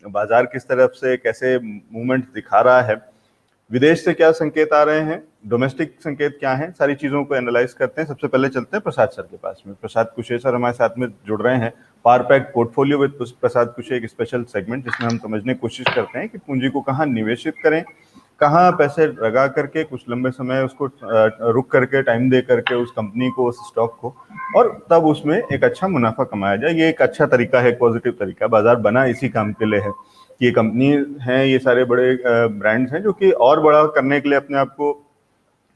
बाजार किस तरफ से कैसे मूवमेंट दिखा रहा है, विदेश से क्या संकेत आ रहे हैं, डोमेस्टिक संकेत क्या हैं, सारी चीज़ों को एनालाइज करते हैं। सबसे पहले चलते हैं प्रसाद सर के पास में। प्रसाद कुशे सर हमारे साथ में जुड़ रहे हैं। पावर पैक पोर्टफोलियो विद प्रसाद कुशे एक स्पेशल सेगमेंट जिसमें हम समझने की कोशिश करते हैं कि पूंजी को कहाँ निवेशित करें, कहाँ पैसे लगा करके कुछ लंबे समय उसको रुक करके टाइम दे करके उस कंपनी को, उस स्टॉक को, और तब उसमें एक अच्छा मुनाफा कमाया जाए। ये एक अच्छा तरीका है, पॉजिटिव तरीका। बाजार बना इसी काम के लिए है कि ये कंपनी है, ये सारे बड़े ब्रांड्स हैं जो कि और बड़ा करने के लिए अपने आप को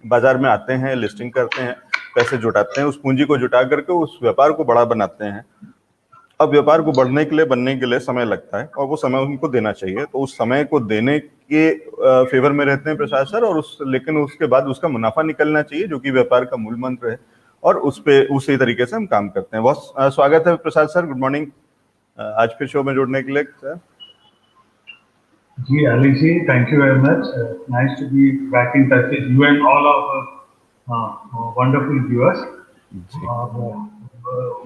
बाजार में आते हैं, लिस्टिंग करते हैं, पैसे जुटाते हैं, उस पूंजी को जुटा करके उस व्यापार को बड़ा बनाते हैं। अब व्यापार को बढ़ने के लिए, बनने के लिए समय लगता है और वो समय उनको देना चाहिए। तो उस समय को देने के फेवर में रहते हैं प्रसाद सर, और लेकिन उसके बाद उसका मुनाफा निकलना चाहिए जो कि व्यापार का मूल मंत्र है, और उस पे उसी तरीके से हम काम करते हैं। बहुत स्वागत है प्रसाद सर, गुड मॉर्निंग आज फिर शो में जुड़ने के लिए सर। जी Ali ji, thank you very much, nice to be back in touch with you and all of wonderful viewers.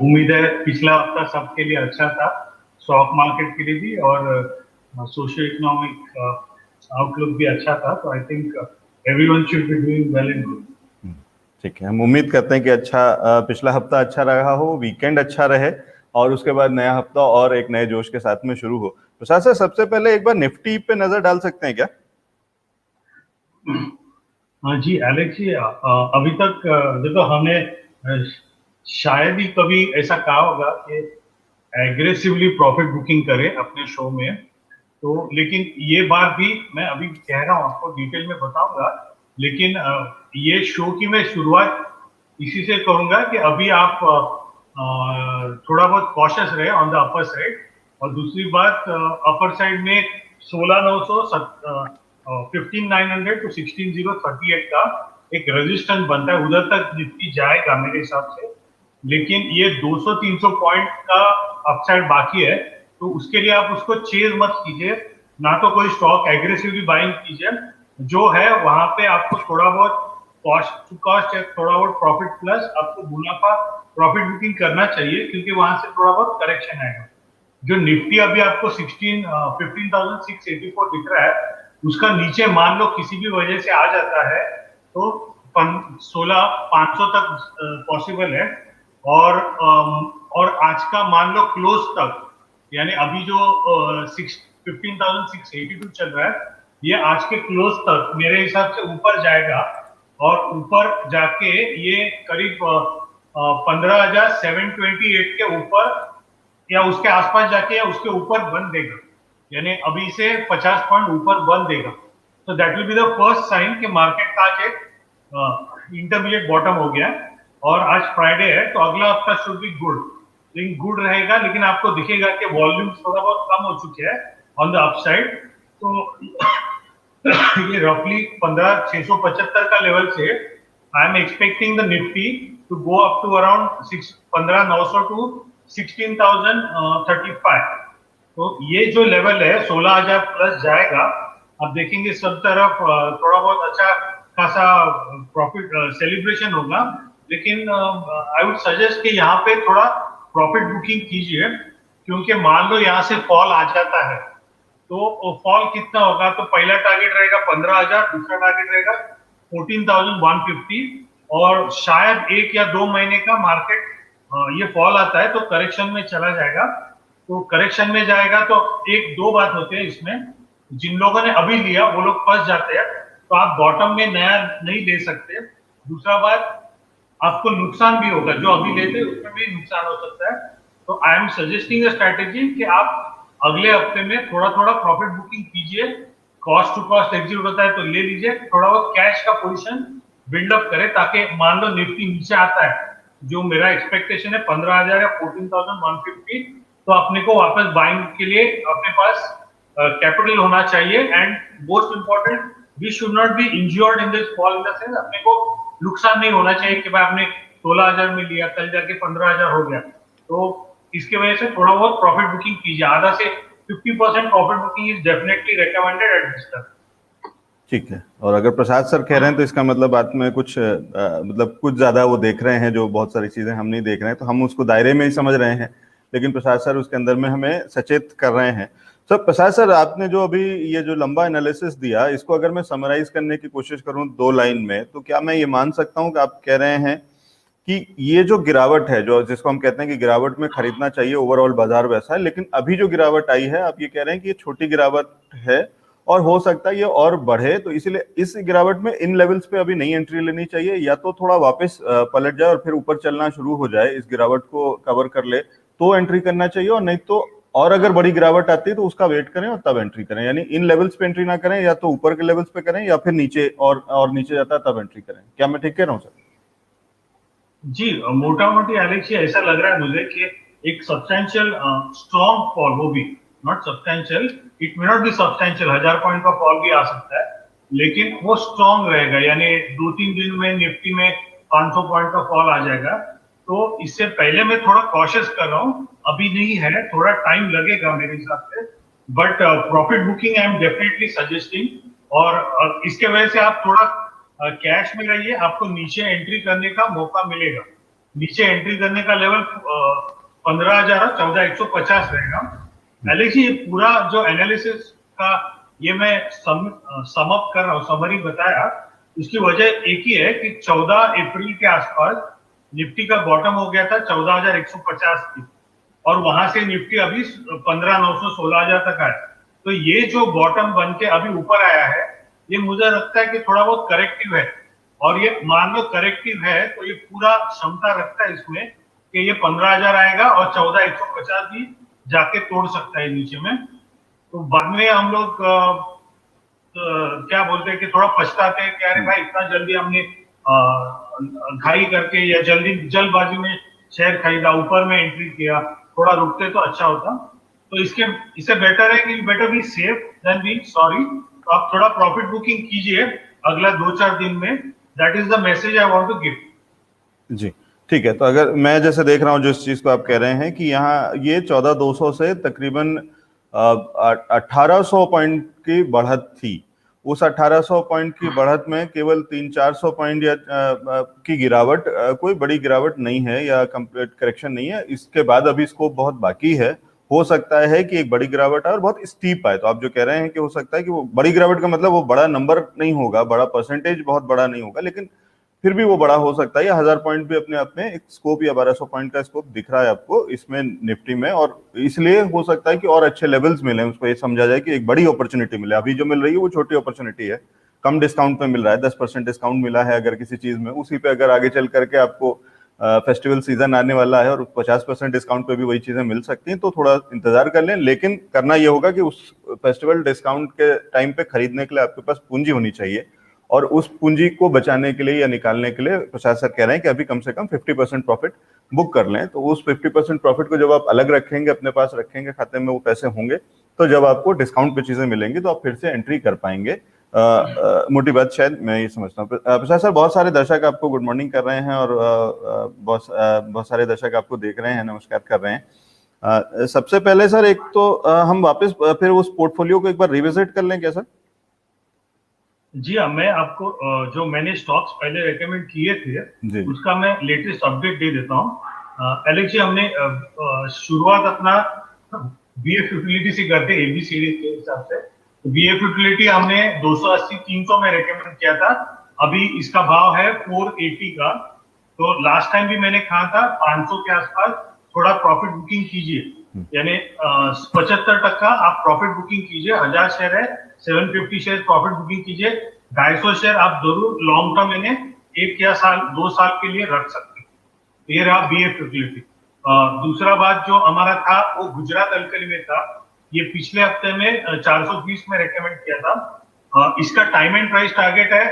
उम्मीद है पिछला हफ्ता सबके लिए अच्छा था, स्टॉक मार्केट के लिए भी, और सोशियो इकोनॉमिक आउटलुक भी अच्छा था। तो I think everyone should be doing well in good. ठीक है, हम उम्मीद करते हैं कि अच्छा पिछला हफ्ता अच्छा रहा हो, वीकेंड अच्छा रहे, और उसके बाद नया हफ्ता और एक नए जोश के साथ में शुरू हो। प्रसाद सर, सबसे पहले एक बार निफ्टी पे नजर डाल सकते हैं क्या? हाँ जी एलेक्स जी, अभी तक देखो हमने शायद ही कभी ऐसा कहा होगा कि एग्रेसिवली प्रॉफिट बुकिंग करें अपने शो में, तो लेकिन ये बार भी मैं अभी कह रहा हूँ, आपको डिटेल में बताऊंगा, लेकिन ये शो की मैं शुरुआत इसी से करूंगा कि अभी आप थोड़ा बहुत कॉशियस रहे ऑन द अपर साइड। और दूसरी बात, अपर साइड में 16,900 15,900 टू 16,038 का एक रेजिस्टेंस बनता है, उधर तक निफ्टी जाएगा मेरे हिसाब से। लेकिन ये 200-300 पॉइंट का अपसाइड बाकी है, तो उसके लिए आप उसको चेज मत कीजिए, ना तो कोई स्टॉक एग्रेसिवली बाइंग कीजिए। जो है वहां पे आपको थोड़ा बहुत कॉस्ट टू कॉस्ट या थोड़ा बहुत प्रॉफिट प्लस आपको मुनाफा प्रॉफिट बुकिंग करना चाहिए, क्योंकि वहां से थोड़ा बहुत करेक्शन आएगा। जो निफ्टी अभी आपको 15,684 दिख रहा है, उसका नीचे मान लो किसी भी वजह से आ जाता है तो 16,500 तक पॉसिबल है। और आज का मान लो क्लोज तक, यानी अभी जो 15,682 चल रहा है, ये आज के क्लोज तक मेरे हिसाब से ऊपर जाएगा, और ऊपर जाके ये करीब 15,728 के ऊपर या उसके आसपास जाके या उसके ऊपर बंद देगा, यानी अभी से 50 पॉइंट ऊपर बंद देगा। तो that will be the first sign कि मार्केट का आज एक इंटरमीडिएट बॉटम हो गया, और आज फ्राइडे है तो अगला हफ्ता शुड बी गुड। लेकिन गुड रहेगा, लेकिन आपको दिखेगा कि वॉल्यूम थोड़ा बहुत कम हो चुके हैं ऑन द अपसाइड। तो ये रफली 15,675 का लेवल से I am expecting the Nifty to go up to around 15,900 to 16,035। तो ये जो लेवल है 16,000 प्लस जाएगा। अब देखेंगे सब तरफ थोड़ा बहुत अच्छा खासा प्रॉफिट सेलिब्रेशन होगा, लेकिन आई वुड सजेस्ट कि यहाँ पे थोड़ा प्रॉफिट बुकिंग कीजिए, क्योंकि मान लो यहाँ से फॉल आ जाता है तो फॉल कितना होगा, तो पहला टारगेट रहेगा 15,000, दूसरा टारगेट रहेगा 14,150, और शायद 1 या 2 महीने का मार्केट ये फॉल आता है तो करेक्शन में चला जाएगा। तो करेक्शन में जाएगा तो एक दो बात होते हैं इसमें, जिन लोगों ने अभी लिया वो लोग फंस जाते हैं, तो आप बॉटम में नया नहीं ले सकते। दूसरा बात, आपको नुकसान भी होगा, जो अभी लेते उसमें भी नुकसान हो सकता है। तो I am suggesting a strategy कि आप अगले हफ्ते में थोड़ा थोड़ा प्रॉफिट बुकिंग कीजिए, कॉस्ट टू कॉस्ट एग्जीक्यूट होता है तो ले लीजिए, थोड़ा बहुत कैश का पोजीशन बिल्डअप करें, ताकि मान लो निफ्टी नीचे आता है, जो मेरा एक्सपेक्टेशन है 15,000 या 14,150, तो अपने को वापस बाइंग के लिए अपने पास कैपिटल होना चाहिए। And most important, we should not be injured in this fall, in the sense अपने को नुकसान नहीं होना चाहिए कि भाई आपने 16,000 में लिया, कल जाके 15,000 हो गया। तो इसके वजह से थोड़ा बहुत प्रॉफिट बुकिंग कीजिए, आधा से 50% profit booking is definitely recommended at this time. ठीक है, और अगर प्रसाद सर कह रहे हैं तो इसका मतलब बात में कुछ मतलब कुछ ज्यादा वो देख रहे हैं, जो बहुत सारी चीजें हम नहीं देख रहे हैं, तो हम उसको दायरे में ही समझ रहे हैं, लेकिन प्रसाद सर उसके अंदर में हमें सचेत कर रहे हैं। सर प्रसाद सर, आपने जो अभी ये जो लंबा एनालिसिस दिया, इसको अगर मैं समराइज करने की कोशिश करूं 2 लाइन में, तो क्या मैं ये मान सकता हूं कि आप कह रहे हैं कि ये जो गिरावट है, जो जिसको हम कहते हैं कि गिरावट में खरीदना चाहिए, ओवरऑल बाजार वैसा है, लेकिन अभी जो गिरावट आई है, आप ये कह रहे हैं कि ये छोटी गिरावट है और हो सकता है ये और बढ़े, तो इसीलिए इस गिरावट में इन लेवल्स पे अभी नई एंट्री लेनी चाहिए, या तो थोड़ा वापस पलट जाए और फिर ऊपर चलना शुरू हो जाए, इस गिरावट को कवर कर ले तो एंट्री करना चाहिए, और नहीं तो और अगर बड़ी गिरावट आती है तो उसका वेट करें और तब एंट्री करें, यानी इन लेवल्स पे एंट्री ना करें, या तो ऊपर के लेवल्स पे करें या फिर नीचे और नीचे जाता है तब एंट्री करें। क्या मैं ठीक कह रहा हूँ सर? जी, मोटा मोटी एलेक्सी ऐसा लग रहा है मुझे कि एक सब्सटेंशियल स्ट्रॉन्ग फॉल वो भी, not substantial, it may not B substantial, 1000 point का फॉल भी आ सकता है, लेकिन वो स्ट्रॉन्ग रहेगा, यानी 2-3 दिन में निफ्टी में 500 पॉइंट का फॉल आ जाएगा। तो इससे पहले मैं थोड़ा कॉशियस कर रहा हूँ, अभी नहीं है, थोड़ा टाइम लगेगा मेरे हिसाब से, but profit booking I am definitely suggesting. और इसके वजह से आप थोड़ा कैश में रहिए, आपको नीचे एंट्री करने का मौका मिलेगा। नीचे एंट्री करने का लेवल 15,000 14,150 रहेगा। एलेक्सी, ये पूरा जो एनालिसिस का ये मैं सम अप कर रहा हूँ, समरी बताया, इसकी वजह एक ही है कि 14 अप्रैल के आसपास निफ्टी का बॉटम हो गया था 14,150 की, और वहां से निफ्टी अभी 15,900 16,000 तक आया। तो ये जो बॉटम बन के अभी ऊपर आया है, ये मुझे लगता है कि थोड़ा बहुत करेक्टिव है, और ये मान लो करेक्टिव है तो ये पूरा क्षमता रखता है इसमें कि ये 15,000 आएगा और 14,150 भी जाके तोड़ सकता है नीचे में। तो बाद में हम लोग क्या बोलते हैं कि थोड़ा पछताते हैं कि अरे भाई इतना जल्दी हमने घाई करके या जल्दबाजी में शेयर खरीदा, ऊपर में एंट्री किया, थोड़ा रुकते तो अच्छा होता। तो इससे बेटर है कि better be safe than be sorry. तो आप थोड़ा प्रॉफिट बुकिंग कीजिए अगला 2-4 दिन में, that is the message I want to give. जी ठीक है, तो अगर मैं जैसे देख रहा हूँ जिस चीज को आप कह रहे हैं कि यहाँ ये 14,200 से तकरीबन 1800 पॉइंट की बढ़त थी, उस 1800 पॉइंट की बढ़त में केवल 300-400 पॉइंट या की गिरावट, कोई बड़ी गिरावट नहीं है या कंप्लीट करेक्शन नहीं है, इसके बाद अभी स्कोप बहुत बाकी है। हो सकता है कि एक बड़ी गिरावट आए और बहुत स्टीप आए, तो आप जो कह रहे हैं कि हो सकता है कि वो बड़ी गिरावट का मतलब वो बड़ा नंबर नहीं होगा, बड़ा परसेंटेज बहुत बड़ा नहीं होगा, लेकिन फिर भी वो बड़ा हो सकता है। 1000 पॉइंट भी अपने आप में एक स्कोप, या 1200 पॉइंट का स्कोप दिख रहा है आपको इसमें निफ्टी में, और इसलिए हो सकता है कि और अच्छे लेवल्स मिले, उसको ये समझा जाए कि एक बड़ी अपॉर्चुनिटी मिले। अभी जो मिल रही है वो छोटी अपॉर्चुनिटी है, कम डिस्काउंट पे मिल रहा है, 10% डिस्काउंट मिला है अगर किसी चीज में, उसी पे अगर आगे चल करके आपको फेस्टिवल सीजन आने वाला है और 50% डिस्काउंट पे भी वही चीजें मिल सकती हैं, तो थोड़ा इंतजार कर लें, लेकिन करना ये होगा कि उस फेस्टिवल डिस्काउंट के टाइम पे खरीदने के लिए आपके पास पूंजी होनी चाहिए, और उस पूंजी को बचाने के लिए या निकालने के लिए प्रसाद सर कह रहे हैं कि अभी कम से कम 50% प्रॉफिट बुक कर लें। तो उस 50% प्रॉफिट को जब आप अलग रखेंगे, अपने पास रखेंगे, खाते में वो पैसे होंगे, तो जब आपको डिस्काउंट पे चीजें मिलेंगी तो आप फिर से एंट्री कर पाएंगे। मोटी बात शायद मैं ये समझता हूँ। प्रसाद सर, बहुत सारे दर्शक आपको गुड मॉर्निंग कर रहे हैं और बहुत सारे दर्शक आपको देख रहे हैं, नमस्कार कर रहे हैं। सबसे पहले सर एक तो हम वापस फिर उस पोर्टफोलियो को एक बार रिविजिट कर लें क्या सर? जी हाँ, मैं आपको जो मैंने स्टॉक्स पहले रेकमेंड किए थे उसका मैं लेटेस्ट अपडेट दे देता हूँ। एलेक्स जी, हमने शुरुआत अपना बीएफ यूटिलिटी से करते हैं, एबीसीडी के हिसाब से। तो बीएफ यूटिलिटी हमने 280-300 में रेकमेंड किया था, अभी इसका भाव है 480 का। तो लास्ट टाइम भी मैंने कहा था 500 के आसपास थोड़ा प्रॉफिट बुकिंग कीजिए, यानी 75% आप प्रॉफिट बुकिंग कीजिए। 1000 शेयर है, 750 शेयर प्रॉफिट बुकिंग कीजिए। 250 शेयर आप जरूर लॉन्ग टर्म इन्हें 1 या 2 साल के लिए रख सकते हैं। ये रहा बीएफ यूटिलिटी। दूसरा बात जो हमारा था वो गुजरात अल्कली में था, ये पिछले हफ्ते में 420 में रेकमेंड किया था। इसका टाइम एंड प्राइस टारगेट है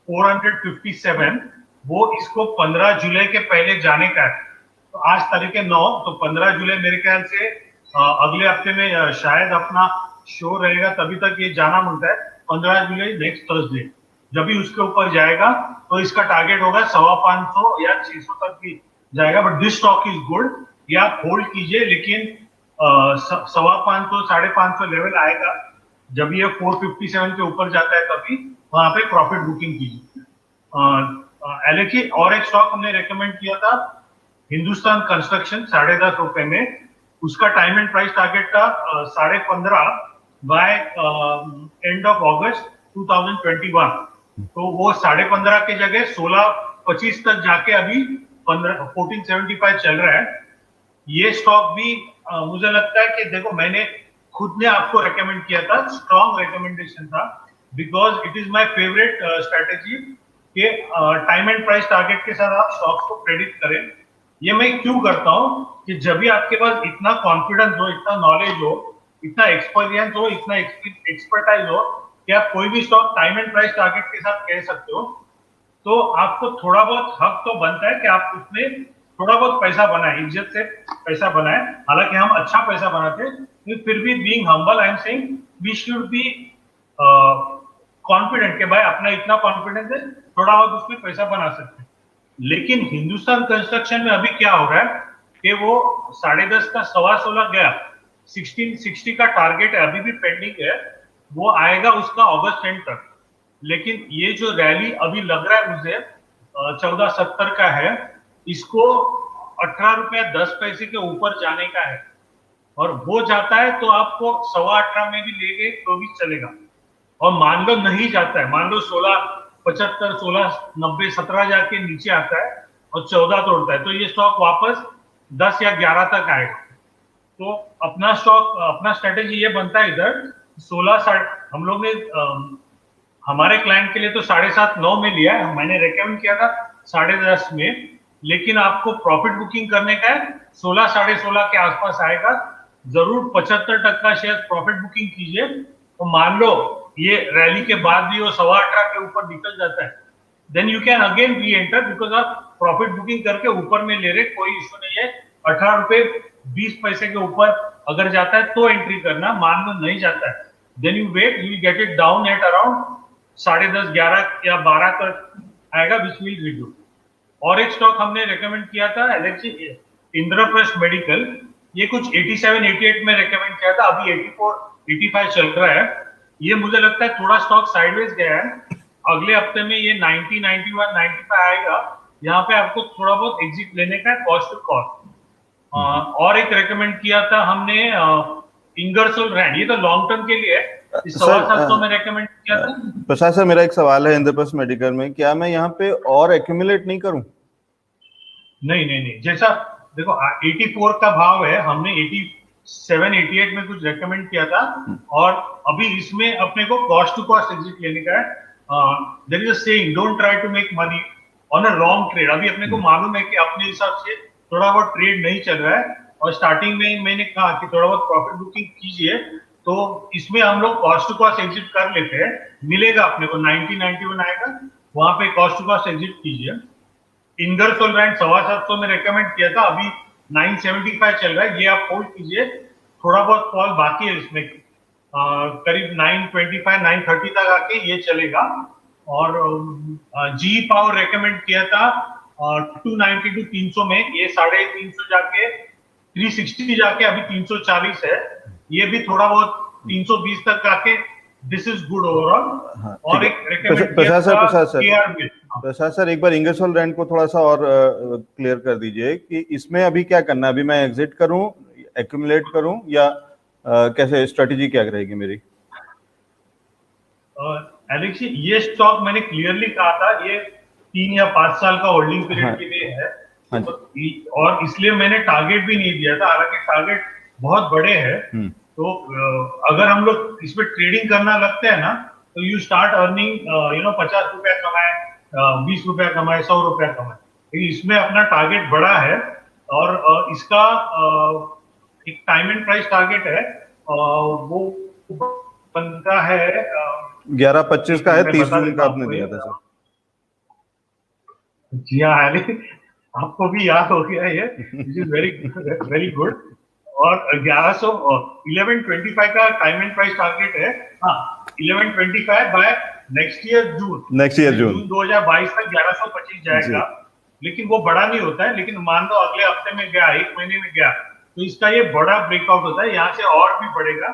457, वो इसको 15 जुलाई के पहले जाने का है। तो आज तारीख है 9, तो 15 जुलाई मेरे ख्याल से अगले हफ्ते में शायद अपना शो रहेगा, तभी तक ये जाना मिलता है। 15 जुलाई नेक्स्ट थर्सडे जब भी उसके ऊपर जाएगा तो इसका टारगेट होगा 550 या 600 तक भी जाएगा। But this stock is good, ये आप होल्ड कीजिए, लेकिन 550 550 लेवल आएगा जब ये 457 के ऊपर जाता है, तभी वहां पे प्रॉफिट बुकिंग कीजिए। और एक स्टॉक हमने रेकमेंड किया था हिंदुस्तान कंस्ट्रक्शन 10.5 रुपए में, उसका टाइम एंड प्राइस टारगेट था 15.5 बाय एंड ऑफ अगस्त 2021। तो वो 15.5 की जगह 16.25 तक जाके अभी 1475 चल रहा है। ये स्टॉक भी मुझे लगता है कि देखो, मैंने खुद ने आपको रेकमेंड किया था, स्ट्रॉन्ग रिकमेंडेशन था, because it is my favourite strategy कि टाइम एंड प्राइस टारगेट के साथ आप स्टॉक्स को प्रेडिक्ट करें। ये मैं क्यों करता हूं कि जब भी आपके पास इतना कॉन्फिडेंस हो, इतना नॉलेज हो, इतना एक्सपीरियंस हो, इतना एक्सपर्टाइज हो कि आप कोई भी stock time and price target के साथ कह सकते हो, तो आपको थोड़ा बहुत हक तो बनता है कि आप उसमें थोड़ा बहुत पैसा बनाए, इज्जत से पैसा बनाए। हालांकि हम अच्छा पैसा बनाते हैं, फिर भी being humble I am saying we should be confident कि भाई अपना इतना कॉन्फिडेंस है, थोड़ा बहुत उसमें पैसा बना सकते हैं। लेकिन हिंदुस्तान कंस्ट्रक्शन में अभी क्या हो रहा है कि वो 10.5 का 16.25 गया, 1660 का टारगेट है, अभी भी पेंडिंग है, वो आएगा उसका अगस्त एंड तक। लेकिन ये जो रैली अभी लग रहा है मुझे 14.70 का है, इसको 18 रुपया 10 पैसे के ऊपर जाने का है, और वो जाता है तो आपको 18.25 में भी ले गए तो भी चलेगा। और मान लो नहीं जाता है, मान लो 16.75, 16.90, 17 जाके नीचे आता है और 14 तोड़ता है, तो ये स्टॉक वापस 10 या 11 तक आएगा। तो अपना स्टॉक, अपना स्ट्रेटेजी ये बनता है इधर 16, हम लोग ने हमारे क्लाइंट के लिए तो 7.5-9 में लिया है, मैंने रेकमेंड किया था 10.5 में, लेकिन आपको प्रॉफिट बुकिंग करने का है 16, 16.5 के आसपास आएगा। जरूर 75% शेयर प्रॉफिट बुकिंग कीजिए। तो मान लो ये रैली के बाद भी वो 18.25 के ऊपर निकल जाता है, then you can again reenter, because आप प्रॉफिट बुकिंग करके ऊपर में ले रहे, कोई इश्यू नहीं है। 18 रुपए 20 पैसे के ऊपर अगर जाता है तो एंट्री करना, मान लो नहीं जाता है then you wait, you get it down at around 10.5, 11 या 12 तक आएगा, विच विल रिव्यू। और एक स्टॉक हमने रेकमेंड किया था एलएनसी इंद्रप्रस्थ मेडिकल, ये कुछ 87-88 में रेकमेंड किया था, अभी 84-85 चल रहा है। ये मुझे लगता है थोड़ा स्टॉक साइडवेज गया है, अगले हफ्ते में ये 90, 91, 95 आएगा। यहाँ पे आपको थोड़ा बहुत एग्जिट लेने का है, कॉस्ट टू कॉस्ट। और एक रेकमेंड किया था हमने इंगरसोल रैंड, ये तो लॉन्ग टर्म के लिए है, 750 में रेकमेंड किया था। प्रसाद सर, मेरा एक सवाल है इंद्रप्रस्थ मेडिकल में, क्या मैं यहाँ पे और एक्यूमुलेट नहीं करूं? नहीं, जैसा देखो 84 का भाव है, हमने 87-88 में कुछ रेकमेंड किया था, और अभी इसमें अपने को कॉस्ट टू कॉस्ट एग्जिट लेने का है। There is a saying, don't try to make money on a wrong trade. अभी अपने को मालूम है कि अपने हिसाब से थोड़ा बहुत ट्रेड नहीं चल रहा है, और स्टार्टिंग में मैंने कहा कि थोड़ा बहुत प्रॉफिट बुकिंग कीजिए, तो इसमें हम लोग कॉस्ट टू कॉस्ट एग्जिट कर लेते हैं, मिलेगा अपने को 90-91 आएगा, वहां पे कॉस्ट टू कॉस्ट एग्जिट कीजिए। इंगरसोल रैंड 750 में रेकमेंड किया था, अभी 975 चल रहा है, ये आप होल्ड कीजिए। थोड़ा बहुत फॉल बाकी है इसमें, करीब 925, 930 तक आके ये चलेगा। और जी पावर रेकमेंड किया था 290 to 300 में, ये 350 जाके 360 जाके अभी 340 है, ये भी थोड़ा बहुत 320 तक आके दिस इज गुड ओवरऑल। और एक रेकमेंड प्रसाद सर एक बार इंगरसोल रैंड को थोड़ा सा और क्लियर कर दीजिए कि इसमें अभी क्या करना है, अभी मैं एग्जिट करूं, एक्यूमुलेट करूं, या कैसे स्ट्रेटेजी क्या रहेगी मेरी? एलेक्स, ये स्टॉक मैंने क्लियरली कहा था, ये 3 या 5 साल का होल्डिंग पीरियड के लिए है। और इसलिए मैंने टारगेट भी नहीं दिया था, हालांकि टारगेट बहुत बड़े हैं। तो अगर हम लोग इसमें ट्रेडिंग करना लगते हैं ना, तो यू स्टार्ट अर्निंग 50 रुपया कमाए, 20 रुपया कमाए, 100 रुपया कमाए, लेकिन इसमें अपना टारगेट बड़ा है। और इसका एक टाइम एंड प्राइस टारगेट है, वो बनता है 11-25 का है, 30 जून का आपने दिया था सर। जी हाँ, आपको भी याद हो गया ये, which is very very good. और 1125 का टाइम एंड प्राइस टारगेट है। हाँ, 1125 बाय नेक्स्ट ईयर जून 2022 तक 1125 जाएगा। लेकिन वो बड़ा नहीं होता है, लेकिन मान लो अगले हफ्ते में गया, 1 महीने में गया, तो इसका ये बड़ा ब्रेकआउट होता है, यहाँ से और भी बढ़ेगा,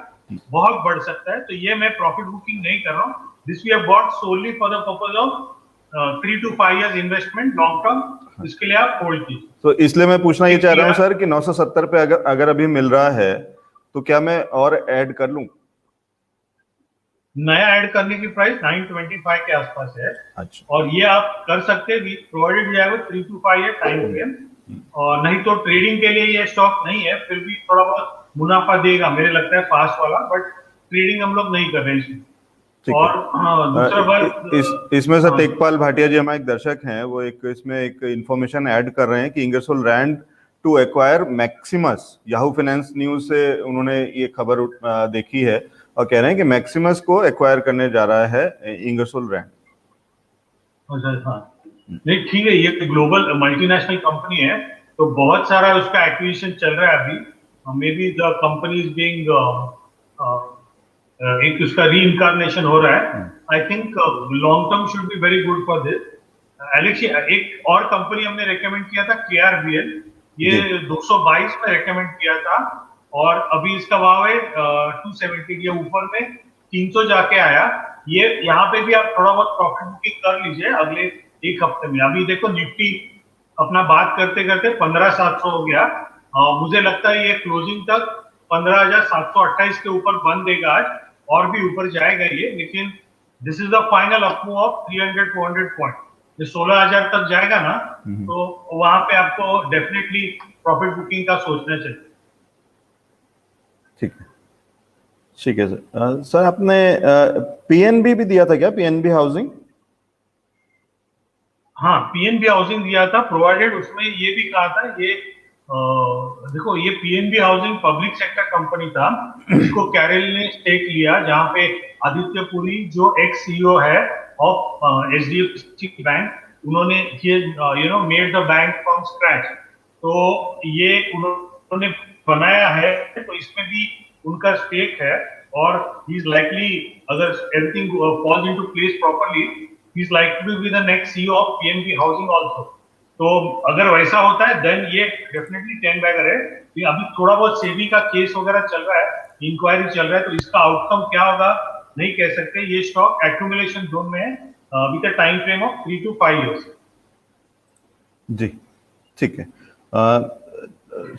बहुत बढ़ सकता है। तो ये मैं प्रॉफिट बुकिंग नहीं कर रहा हूँ, this we have bought solely for the purpose of 3 to 5 years investment long term, इसके लिए आप होल्ड कीजिए। तो इसलिए मैं पूछना ये चाह रहा हूँ सर कि 970 पे अगर अभी मिल रहा है तो क्या मैं और ऐड कर लूं? नया ऐड करने की प्राइस 925 के आसपास है। अच्छा। और ये आप कर सकते हैं, प्रोवाइडेड जाएगा 3 to 5 ईयर टाइम फ्रेम। और नहीं तो ट्रेडिंग के लिए ये स्टॉक नहीं है, फिर भी थोड़ा बहुत मुनाफा देगा मुझे लगता है फास्ट वाला, बट ट्रेडिंग हम लोग नहीं कर रहे हैं इसमें। ठीक और है। हाँ, दूसरा बात इसमें सर हाँ, टेकपाल भाटिया जी हमारे एक दर्शक हैं, वो इसमें एक इंफॉर्मेशन ऐड कर रहे हैं कि Ingersoll Rand to acquire Maximus. Yahoo Finance News से उन्होंने ये खबर देखी है और कह रहे हैं कि मैक्सिमस को एक्वायर करने जा रहा है इंगरसोल रैंड। अच्छा हाँ, नहीं ठीक है, ये ग्लोबल मल्टीनेशनल कंपनी है, तो बहुत सारा उसका एक्विजिशन चल रहा है अभी। May be the company is being एक उसका री इनकारनेशन हो रहा है। I think long term should be very good for this. Alex, एक और कंपनी हमने रेकमेंड किया था KRBL, ये 222 में रेकमेंड किया था और अभी इसका भाव है 270 के ऊपर में 300 जाके आया। ये यहाँ पे भी आप थोड़ा बहुत प्रॉफिट बुकिंग कर लीजिए अगले एक हफ्ते में। अभी देखो निफ्टी अपना बात करते करते 15,700 हो गया। मुझे लगता है ये क्लोजिंग तक 15,728 के ऊपर बंद देगा आज, और भी ऊपर जाएगा ये, लेकिन this is the final up move of 300-400 point. ये 16,000 तक जाएगा ना, तो वहां पे आपको डेफिनेटली प्रॉफिट बुकिंग का सोचना चाहिए। ठीक है, ठीक है सर। सर आपने PNB भी दिया था क्या, PNB हाउसिंग? हाँ, PNB हाउसिंग दिया था प्रोवाइडेड, उसमें ये भी कहा था ये देखो ये PNB housing public sector company था, इसको कैरल ने स्टेक लिया, जहां पे आदित्य पुरी जो एक्स CEO है ऑफ HDFC बैंक, उन्होंने ये made the bank from scratch. तो ये उन्होंने बनाया है, तो इसमें भी उनका स्टेक है। और ही इज लाइकली, अगर everything falls into place properly, he is likely to be the next CEO of PNB housing also। तो अगर वैसा होता है देन ये डेफिनेटली 10 बैगर है। ये अभी थोड़ा बहुत सेबी का केस वगैरह चल रहा है, इंक्वायरी चल रहा है, तो इसका आउटकम क्या होगा नहीं कह सकते। ये स्टॉक एक्यूमुलेशन जोन में है with a time frame of 3 to 5 years। जी ठीक है।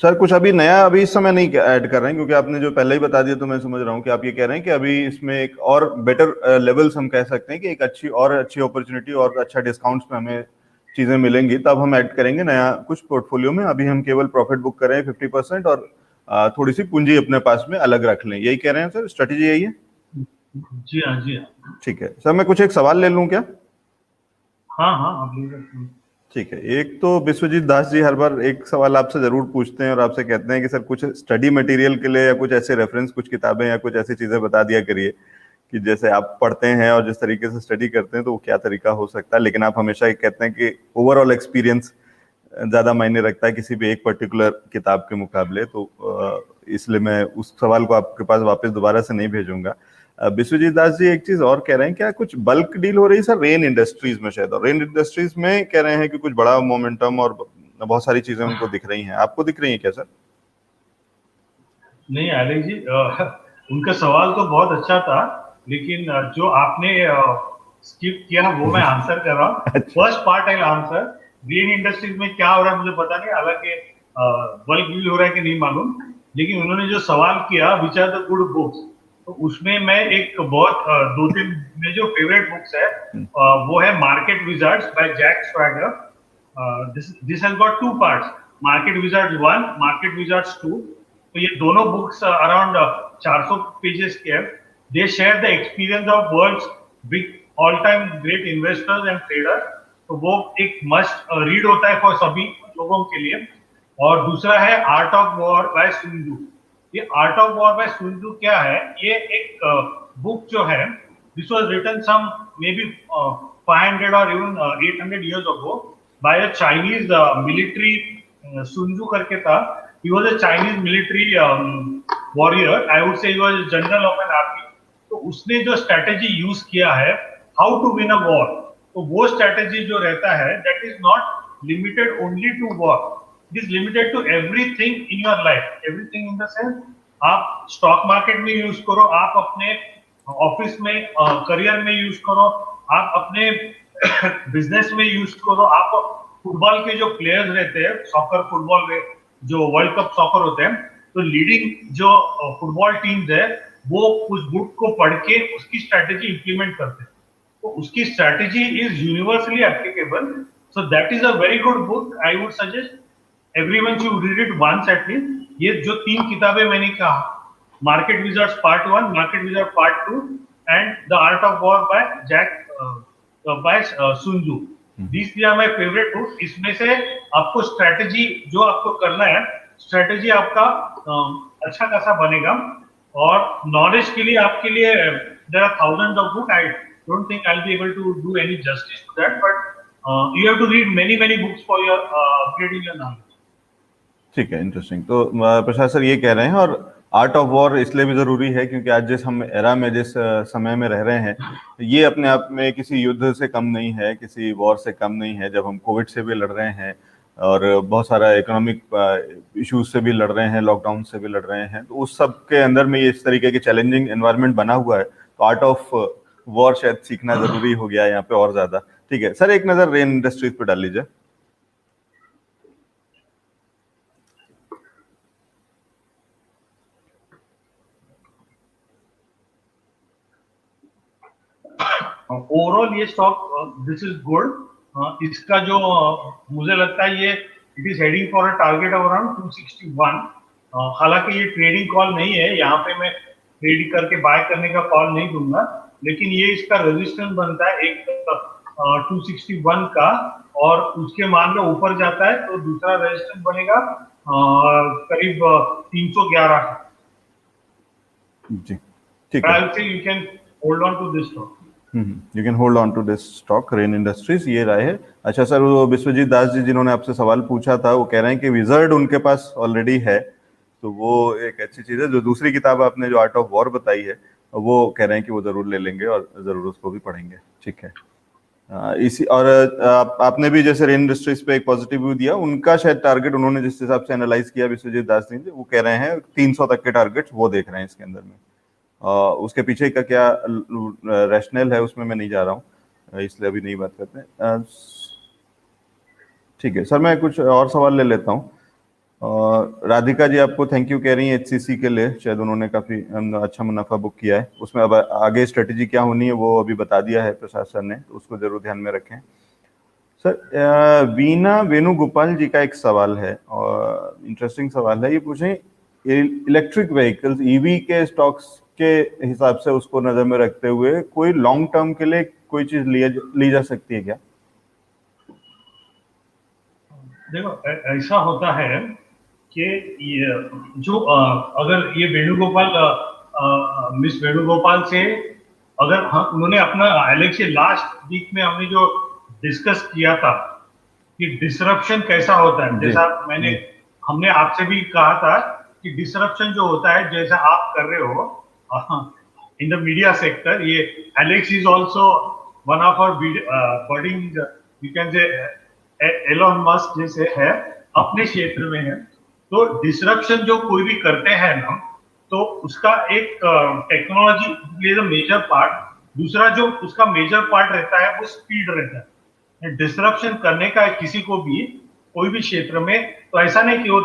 सर कुछ अभी नया अभी इस समय नहीं ऐड कर रहे हैं, क्योंकि आपने जो पहले ही बता दिया, तो मैं समझ रहा हूँ कि आप ये कह रहे हैं कि अभी इसमें एक और बेटर लेवल्स हम कह सकते हैं कि एक अच्छी अपॉर्चुनिटी और अच्छा डिस्काउंट्स पे हमें चीजें मिलेंगी, तब हम ऐड करेंगे नया कुछ पोर्टफोलियो में। अभी हम केवल प्रॉफिट बुक करें 50% और थोड़ी सी पूंजी अपने पास में अलग रख लें, यही कह रहे हैं सर? स्ट्रेटेजी यही है? जी हाँ, जी हाँ। ठीक है सर, मैं कुछ एक सवाल ले लूँ क्या? हाँ हाँ, आप ठीक है। एक तो विश्वजीत दास जी हर बार एक सवाल आपसे जरूर पूछते हैं और आपसे कहते हैं कि सर कुछ स्टडी मटेरियल के लिए या कुछ ऐसे रेफरेंस, कुछ किताबें या कुछ ऐसी चीजें बता दिया करिए कि जैसे आप पढ़ते हैं और जिस तरीके से स्टडी करते हैं तो वो क्या तरीका हो सकता है। लेकिन आप हमेशा ये कहते हैं कि ओवरऑल एक्सपीरियंस ज्यादा मायने रखता है किसी भी एक पर्टिकुलर किताब के मुकाबले, तो इसलिए मैं उस सवाल को आपके पास वापस दोबारा से नहीं भेजूंगा। विश्वजीत दास जी एक चीज और कह रहे हैं, क्या कुछ बल्क डील हो रही है सर रेन इंडस्ट्रीज में शायद, और रेन इंडस्ट्रीज में कह रहे हैं कि कुछ बड़ा मोमेंटम और बहुत सारी चीजें उनको दिख रही हैं, आपको दिख रही हैं क्या सर? नहीं एलेक्स जी, उनका सवाल तो बहुत अच्छा था, लेकिन जो आपने स्किप किया वो मैं आंसर कर रहा हूँ। First part I answer, green industries में क्या हो रहा है मुझे पता नहीं, हालांकि बल्क डील हो रहा है कि नहीं मालूम, लेकिन उन्होंने जो सवाल किया which are the good books, तो उसमें मैं एक बहुत 2-3 मेरे जो फेवरेट बुक्स है वो है market wizards by Jack Schwager. This has got 2 parts, market wizards 1, market wizards 2। तो ये दोनों बुक्स अराउंड 400 पेजेस के हैं। They share the experience of world's big all time great investors and traders. तो वो एक मस्ट रीड होता है फॉर सभी लोगों के लिए। और दूसरा है Art of war by Sun Tzu. ये Art of war by Sun Tzu क्या है, ये एक बुक जो है, this was written some maybe 500 और even 800 years ago by a Chinese military, Sun Tzu करके था। He was a Chinese military warrior. I would say he was a general of an army. तो उसने जो strategy use किया है how to win a war, तो वो strategy जो रहता है that is not limited only to war, it is limited to everything in your life. Everything in the sense, आप स्टॉक मार्केट में यूज करो, आप अपने ऑफिस में करियर में यूज करो, आप अपने बिजनेस में यूज करो, आप फुटबॉल के जो प्लेयर्स रहते हैं, सॉकर फुटबॉल में जो वर्ल्ड कप सॉकर होते हैं, तो लीडिंग जो फुटबॉल टीम्स है वो उस बुक को पढ़ के उसकी स्ट्रैटेजी इंप्लीमेंट करते हैं। तो उसकी strategy is universally applicable, so that is a very good book. I would suggest everyone should read it once at least. ये जो 3 किताबें मैंने कहा, market wizards part 1, market wizard part 2 and the art of war by Jack by Sun Tzu, these three are my favourite book. इसमें से आपको strategy जो आपको करना है, स्ट्रैटेजी आपका अच्छा खासा बनेगा। और नॉलेज के लिए आपके लिए there are thousands of book. I don't think I will be able to do any justice to that, but you have to read many books for your upgrading your knowledge. ठीक है, interesting. तो प्रसाद sir ये कह रहे हैं, और art of war इसलिए भी जरूरी है क्योंकि आज जिस हम एरा में, जिस समय में रह रहे हैं, ये अपने आप में किसी युद्ध से कम नहीं है, किसी वॉर से कम नहीं है। जब हम कोविड से भी लड़ रहे हैं और बहुत सारा इकोनॉमिक इश्यूज से भी लड़ रहे हैं, लॉकडाउन से भी लड़ रहे हैं, तो उस सब के अंदर में ये इस तरीके के चैलेंजिंग एनवायरनमेंट बना हुआ है, तो आर्ट ऑफ वॉर शायद सीखना जरूरी हो गया है यहाँ पे और ज्यादा। ठीक है सर, एक नजर रेन इंडस्ट्रीज पे डाल लीजिए। ओवरऑल ये स्टॉक दिस इज गुड। इसका जो मुझे लगता है ये it is heading for a target of around 261। हालांकि ये ट्रेडिंग कॉल नहीं है, यहाँ पे मैं ट्रेड करके बाय करने का कॉल नहीं दूंगा, लेकिन ये इसका रेजिस्टेंस बनता है एक 261 का, और उसके मान लो ऊपर जाता है तो दूसरा रेजिस्टेंस बनेगा करीब 311 का। जी ठीक है, you can hold on to this stock. You can hold on to this stock, Rain Industries, ये राय है। अच्छा सर, वो विश्वजीत दास जी जिन्होंने आपसे सवाल पूछा था, वो कह रहे हैं कि विजर्ड उनके पास ऑलरेडी है, तो वो एक अच्छी चीज है। जो दूसरी किताब आपने जो आर्ट ऑफ वॉर बताई है, वो कह रहे हैं कि वो जरूर ले लेंगे और जरूर उसको भी पढ़ेंगे। ठीक है, इसी और आपने भी जैसे रेन इंडस्ट्रीज पे एक पॉजिटिव व्यू दिया, उनका शायद टारगेट उन्होंने जिस हिसाब से एनालाइज किया विश्वजीत दास जी, वो कह रहे हैं 300 तक के टारगेट्स वो देख रहे हैं इसके अंदर में। उसके पीछे का क्या रैशनल है उसमें मैं नहीं जा रहा हूँ, इसलिए अभी नहीं बात करते। ठीक है सर, मैं कुछ और सवाल ले लेता हूँ। राधिका जी आपको थैंक यू कह रही हैं HCC के लिए, शायद उन्होंने काफी अच्छा मुनाफा बुक किया है। उसमें अब आगे स्ट्रेटेजी क्या होनी है वो अभी बता दिया है प्रसाद सर ने, तो उसको जरूर ध्यान में रखें। सर वीना वेणुगोपाल जी का एक सवाल है, और इंटरेस्टिंग सवाल है, ये पूछें इलेक्ट्रिक व्हीकल्स EV के स्टॉक्स के हिसाब से उसको नजर में रखते हुए कोई लॉन्ग टर्म के लिए कोई चीज ली जा सकती है क्या? देखो ऐसा होता है कि ये जो अगर ये वेणुगोपाल मिस वेणुगोपाल से अगर हम उन्होंने अपना एलेक्स लास्ट वीक में हमने जो डिस्कस किया था कि डिसरप्शन कैसा होता है, जैसा हमने आपसे भी कहा था कि डिसरप्शन जो होता है जैसा आप कर रहे हो इन द मीडिया सेक्टर, ये Alex is also one of our budding, you can say Elon Musk जैसे है अपने क्षेत्र में है। तो डिसरप्शन जो कोई भी करते हैं ना, तो उसका एक technology plays a major part, दूसरा जो उसका मेजर पार्ट रहता है वो स्पीड रहता है। डिसरप्शन करने का किसी को भी कोई भी क्षेत्र में, तो ऐसा नहीं कि वो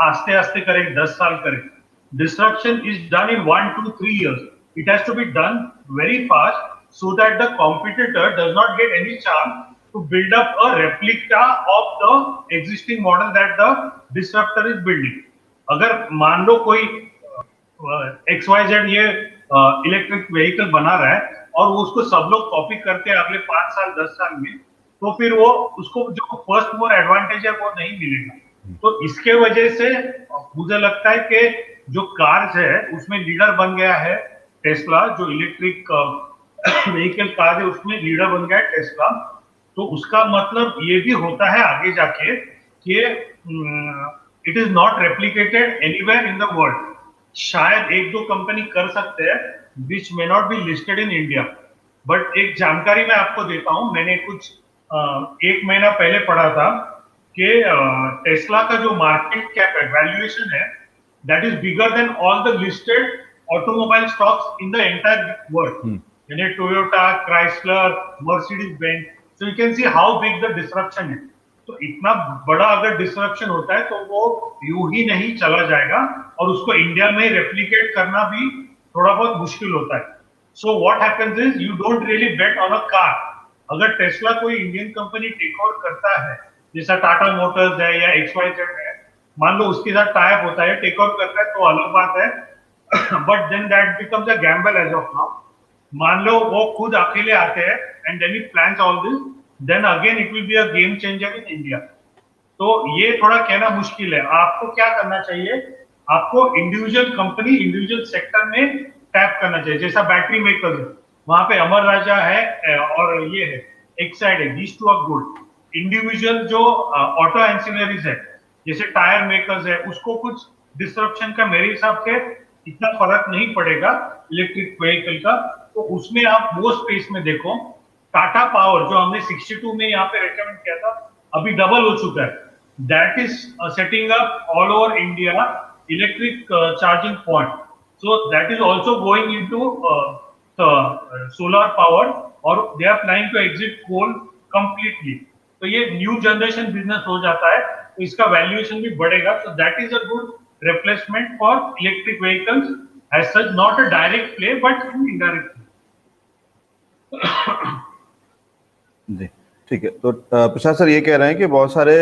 आस्ते आस्ते करे, 10 साल करे। Disruption is done in 1, 2, 3 years. It has to be done very fast so that the competitor does not get any chance to build up a replica of the existing model that the disruptor is building. अगर मान लो कोई XYZ ये electric vehicle बना रहा है और वो उसको सब लोग कॉपी करते हैं अगले 5 साल 10 साल में, तो फिर वो उसको जो फर्स्ट मोर एडवांटेज है वो नहीं मिलेगा। तो इसके वजह से मुझे लगता है कि जो कार्स है उसमें लीडर बन गया है टेस्ला, जो इलेक्ट्रिक व्हीकल कार है उसमें लीडर बन गया है टेस्ला। तो उसका मतलब ये भी होता है आगे जाके कि it is not replicated anywhere in the world. शायद 1-2 कंपनी कर सकते हैं which may not be listed in India, but एक जानकारी मैं आपको देता हूं, मैंने कुछ 1 महीना पहले पढ़ा था कि टेस्ला का जो मार्केट कैप है, वैल्यूएशन है, that is bigger than all the listed automobile stocks in the entire world. Toyota, Chrysler, Mercedes-Benz. So you can see how big the disruption is. तो इतना बड़ा अगर डिस्ट्रप्शन होता है तो वो यूं ही नहीं चला जाएगा और उसको इंडिया में रेप्लिकेट करना भी थोड़ा बहुत मुश्किल होता है. So what happens is you don't really bet on a car. अगर टेस्ला कोई इंडियन कंपनी टेक ओवर करता है, जैसा टाटा मोटर्स है या XYZ है, मान लो उसके साथ टाई अप होता है, टेक ओवर करता है तो अलग बात है. But then that becomes a gamble as of now. मान लो वो खुद अकेले आते हैं and then he plans all this, then again it will be a game changer in India. तो ये थोड़ा कहना मुश्किल है. आपको क्या करना चाहिए, आपको इंडिविजुअल कंपनी इंडिविजुअल सेक्टर में टैप करना चाहिए. जैसा बैटरी मेकर्स है, वहां पे अमर राजा है और ये है एक साइड है, these two are good. Individual जो ऑटो एंसिलरीज है, जैसे टायर मेकर्स है, उसको कुछ डिस्ट्रप्शन का मेरे हिसाब से इतना फर्क नहीं पड़ेगा इलेक्ट्रिक व्हीकल का. तो उसमें आप वो स्पेस में देखो. टाटा पावर जो हमने 62 में यहाँ पे रेकमेंड किया था, अभी डबल हो चुका है. That is setting up all over India electric charging point. So that is also going into solar power और they are planning to exit coal completely. तो ये न्यू जनरेशन बिजनेस हो जाता है, तो इसका वैल्यूएशन भी बढ़ेगा. So that is a good replacement for electric vehicles as such, not a direct play but indirect. जी ठीक है. तो प्रसाद सर ये कह रहे हैं कि बहुत सारे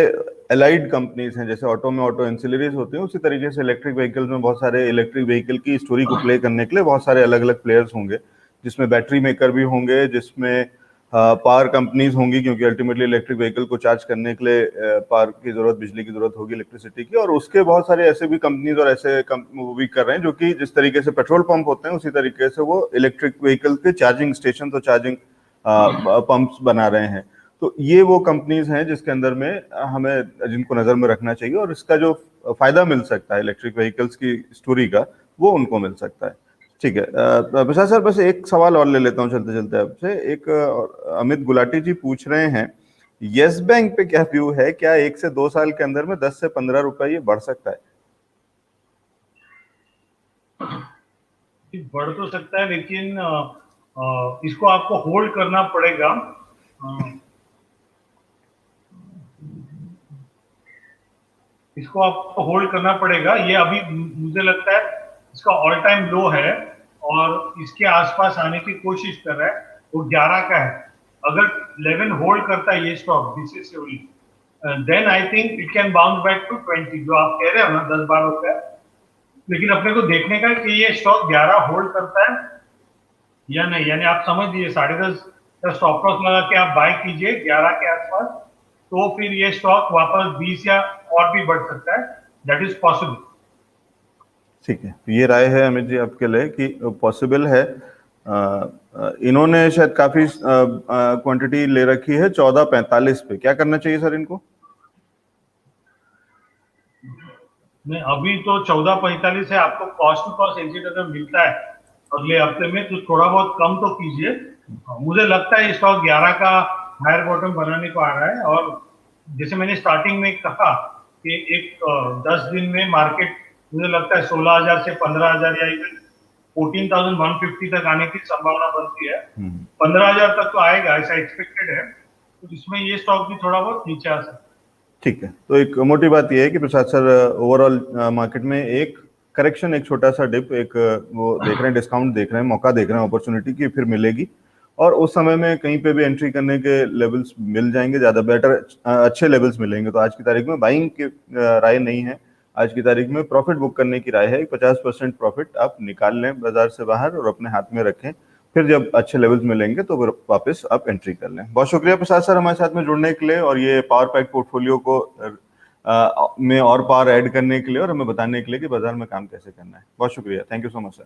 एलाइड कंपनीज हैं, जैसे ऑटो में ऑटो एंसिलरीज होते हैं, उसी तरीके से इलेक्ट्रिक व्हीकल्स में बहुत सारे इलेक्ट्रिक व्हीकल की स्टोरी को प्ले करने के लिए बहुत सारे अलग अलग प्लेयर्स होंगे, जिसमें बैटरी मेकर भी होंगे, जिसमें पावर कंपनीज होंगी, क्योंकि अल्टीमेटली इलेक्ट्रिक व्हीकल को चार्ज करने के लिए पावर की जरूरत, बिजली की जरूरत होगी, इलेक्ट्रिसिटी की. और उसके बहुत सारे ऐसे भी कंपनीज और ऐसे वो भी कर रहे हैं जो कि जिस तरीके से पेट्रोल पंप होते हैं उसी तरीके से वो इलेक्ट्रिक व्हीकल के चार्जिंग स्टेशन, तो चार्जिंग पंप्स बना रहे हैं. तो ये वो कंपनीज हैं जिसके अंदर में हमें, जिनको नजर में रखना चाहिए, और इसका जो फायदा मिल सकता है इलेक्ट्रिक व्हीकल्स की स्टोरी का, वो उनको मिल सकता है. ठीक है. प्रसाद सर बस एक सवाल और ले लेता हूँ चलते चलते आपसे. एक अमित गुलाटी जी पूछ रहे हैं, यस बैंक पे क्या व्यू है, क्या 1 से 2 साल के अंदर में 10 से 15 रुपए ये बढ़ सकता है? बढ़ तो सकता है, लेकिन इसको आपको होल्ड करना पड़ेगा. इसको आपको होल्ड करना पड़ेगा. ये अभी मुझे लगता है इसका ऑल टाइम लो है और इसके आसपास आने की कोशिश कर रहा है. वो 11 का है. अगर 11 होल्ड करता है ये stock decisively, then I think it can bounce back to 20, जो आप कह रहे हो ना 10-12 रुपए. लेकिन अपने को देखने का कि ये स्टॉक 11 होल्ड करता है या नहीं. यानी आप समझ लीजिए 10.5 का स्टॉप लॉस लगा के आप बाय कीजिए 11 के आसपास, तो फिर ये स्टॉक वापस 20 या और भी बढ़ सकता है. That is possible. ठीक है. ये राय है अमित जी आपके लिए कि पॉसिबल है. इन्होंने शायद काफी क्वांटिटी ले रखी है 14.45 पे. क्या करना चाहिए सर इनको? नहीं, अभी तो 14.45 है. आपको कॉस्ट टू कॉस्ट एग्जिट अगर मिलता है अगले हफ्ते में तो थोड़ा बहुत कम तो कीजिए. मुझे लगता है स्टॉक 11 का हायर बॉटम बनाने को आ रहा है. और जैसे मैंने स्टार्टिंग में कहा कि एक 10 दिन में मार्केट मुझे लगता है 16,000 से 15,000 या इवन 14,150 तक आने की संभावना बनती है. 15,000 तक तो आएगा ऐसा एक्सपेक्टेड है. तो इसमें ये स्टॉक भी थोड़ा बहुत नीचे आ सकता है. ठीक है. तो एक मोटी बात यह है कि प्रसाद सर ओवरऑल मार्केट में एक करेक्शन, एक छोटा सा डिप, एक वो देख रहे हैं, डिस्काउंट देख रहे हैं, मौका देख रहे हैं, अपॉर्चुनिटी की फिर मिलेगी, और उस समय में कहीं पे भी एंट्री करने के लेवल्स मिल जाएंगे, ज्यादा बेटर अच्छे लेवल्स मिलेंगे. तो आज की तारीख में बाइंग की राय नहीं है, आज की तारीख में प्रॉफिट बुक करने की राय है. 50% प्रॉफिट आप निकाल लें बाजार से बाहर और अपने हाथ में रखें, फिर जब अच्छे लेवल्स मिलेंगे तो वापस आप एंट्री कर लें. बहुत शुक्रिया प्रसाद सर हमारे साथ में जुड़ने के लिए, और ये पावर पैक पोर्टफोलियो को में और पावर ऐड करने के लिए और हमें बताने के लिए कि बाजार में काम कैसे करना है. बहुत शुक्रिया. Thank you so much sir.